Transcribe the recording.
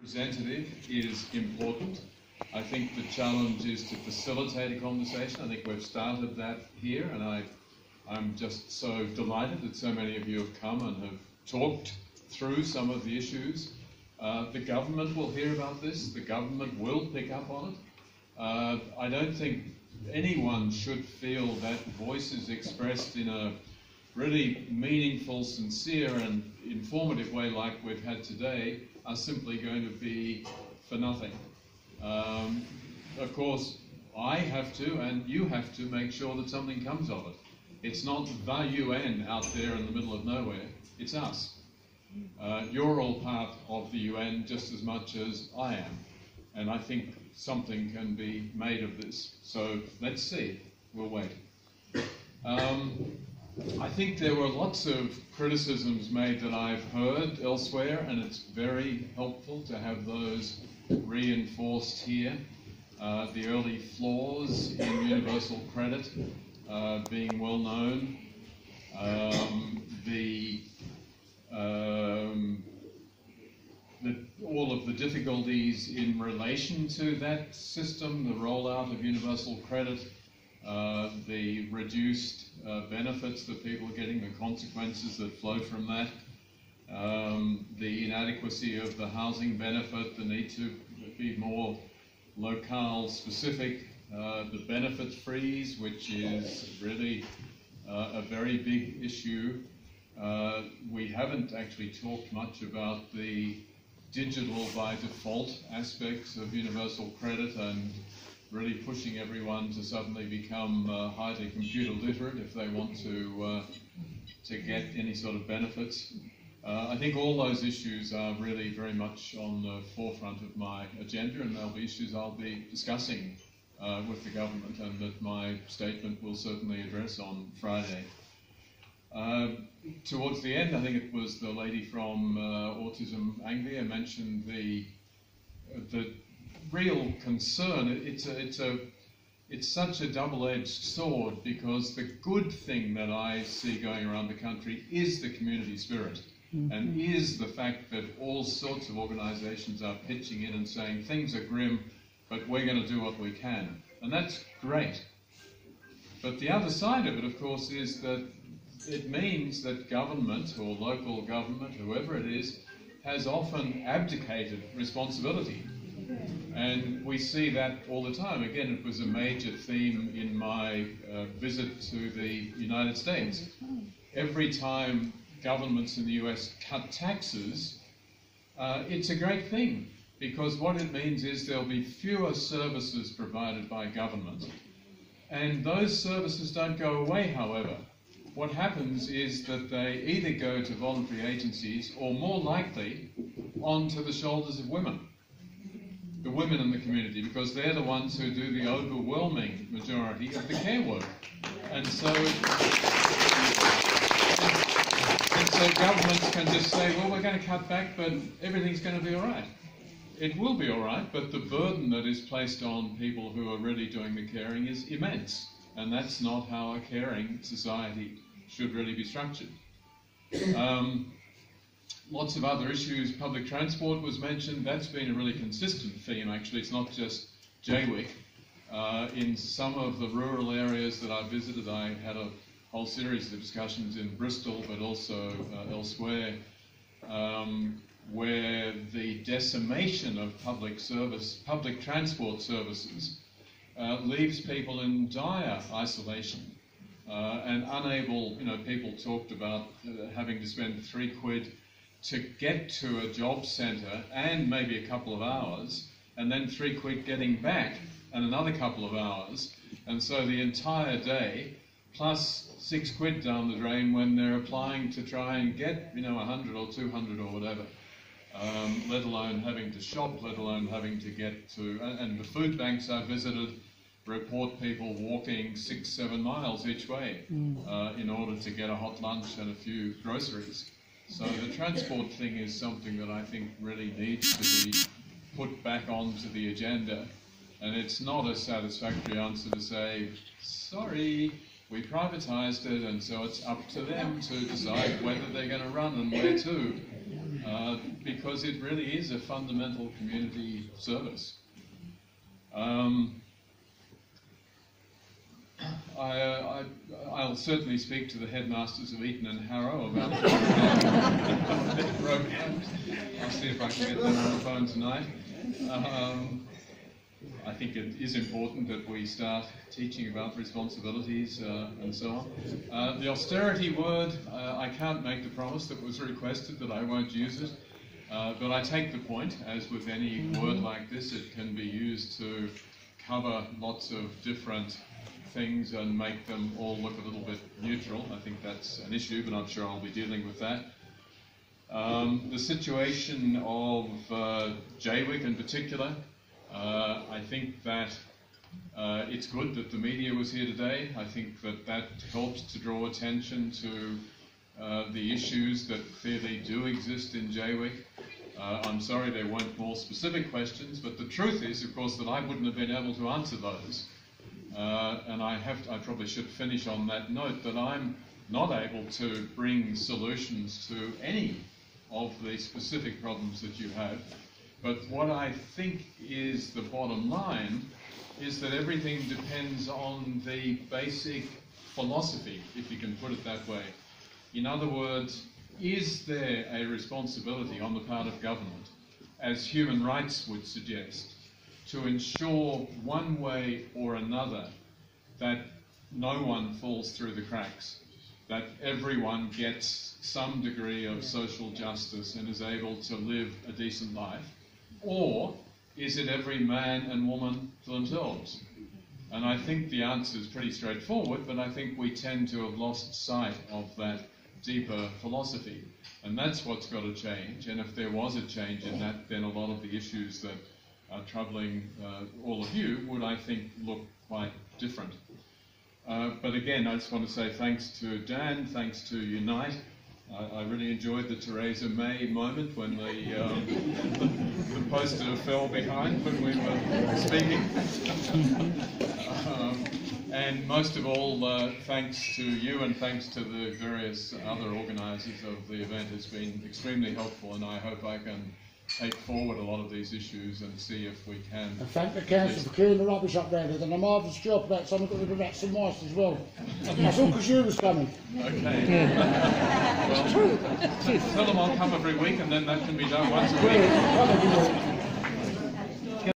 representative is important. I think the challenge is to facilitate a conversation. I think we've started that here, and I'm just so delighted that so many of you have come and have talked through some of the issues. The government will hear about this. The government will pick up on it. I don't think anyone should feel that voices expressed in a really meaningful, sincere and informative way like we've had today are simply going to be for nothing. Of course, I have to and you have to make sure that something comes of it. It's not the UN out there in the middle of nowhere, it's us. You're all part of the UN just as much as I am, and I think something can be made of this. So let's see, we'll wait. I think there were lots of criticisms made that I've heard elsewhere, and it's very helpful to have those reinforced here. The early flaws in universal credit being well known, all of the difficulties in relation to that system, the rollout of universal credit, the reduced benefits that people are getting, the consequences that flow from that, the inadequacy of the housing benefit, the need to be more locale specific, the benefit freeze, which is really a very big issue. We haven't actually talked much about the digital by default aspects of universal credit and really pushing everyone to suddenly become highly computer literate if they want to get any sort of benefits. I think all those issues are really very much on the forefront of my agenda, and they'll be issues I'll be discussing with the government and that my statement will certainly address on Friday. Towards the end, I think it was the lady from Autism Anglia mentioned the real concern. It's such a double-edged sword, because the good thing that I see going around the country is the community spirit, and is the fact that all sorts of organisations are pitching in and saying things are grim, but we're going to do what we can, and that's great. But the other side of it, of course, is that it means that government, or local government, whoever it is, has often abdicated responsibility. And we see that all the time. Again, it was a major theme in my visit to the United States. Every time governments in the US cut taxes, it's a great thing, because what it means is there'll be fewer services provided by government. And those services don't go away, however. What happens is that they either go to voluntary agencies, or more likely, onto the shoulders of women. The women in the community, because they're the ones who do the overwhelming majority of the care work. And so governments can just say, well, we're going to cut back, but everything's going to be all right. It will be all right, but the burden that is placed on people who are really doing the caring is immense. And that's not how a caring society should really be structured. Lots of other issues. Public transport was mentioned. That's been a really consistent theme, actually. It's not just Jaywick. In some of the rural areas that I visited, I had a whole series of discussions in Bristol, but also elsewhere, where the decimation of public transport services leaves people in dire isolation and unable, people talked about having to spend £3 to get to a job centre and maybe a couple of hours, and then £3 getting back and another couple of hours, and so the entire day, plus £6 down the drain when they're applying to try and get, 100 or 200 or whatever, let alone having to shop, let alone having to get to, and the food banks I visited report people walking 6-7 miles each way in order to get a hot lunch and a few groceries. So the transport thing is something that I think really needs to be put back onto the agenda, and it's not a satisfactory answer to say, sorry, we privatised it, and so it's up to them to decide whether they're going to run and where to. because it really is a fundamental community service. I'll certainly speak to the headmasters of Eton and Harrow about their programs. I'll see if I can get them on the phone tonight. I think it is important that we start teaching about responsibilities and so on. The austerity word, I can't make the promise that was requested that I won't use it, but I take the point. As with any word like this, it can be used to cover lots of different things and make them all look a little bit neutral. I think that's an issue, but I'm sure I'll be dealing with that. The situation of Jaywick in particular, I think that it's good that the media was here today. I think that that helped to draw attention to the issues that clearly do exist in Jaywick. I'm sorry there weren't more specific questions, but the truth is, of course, that I wouldn't have been able to answer those. And I probably should finish on that note, that I'm not able to bring solutions to any of the specific problems that you have. But what I think is the bottom line is that everything depends on the basic philosophy, if you can put it that way. In other words, is there a responsibility on the part of government, as human rights would suggest, to ensure one way or another that no one falls through the cracks, that everyone gets some degree of social justice and is able to live a decent life? Or is it every man and woman for themselves? And I think the answer is pretty straightforward, but I think we tend to have lost sight of that deeper philosophy. And that's what's got to change. And if there was a change in that, then a lot of the issues that are troubling all of you would, I think, look quite different. But again, I just want to say thanks to Dan, thanks to Unite. I really enjoyed the Theresa May moment when the poster fell behind when we were speaking. And most of all, thanks to you and thanks to the various other organisers of the event. It's been extremely helpful, and I hope I can take forward a lot of these issues and see if we can. And thank the council for clearing the rubbish up there. They've done a marvellous job about something got rid of rats and mice as well. That's all because you was coming. Okay. Well, tell them I'll come every week, and then that can be done once a week.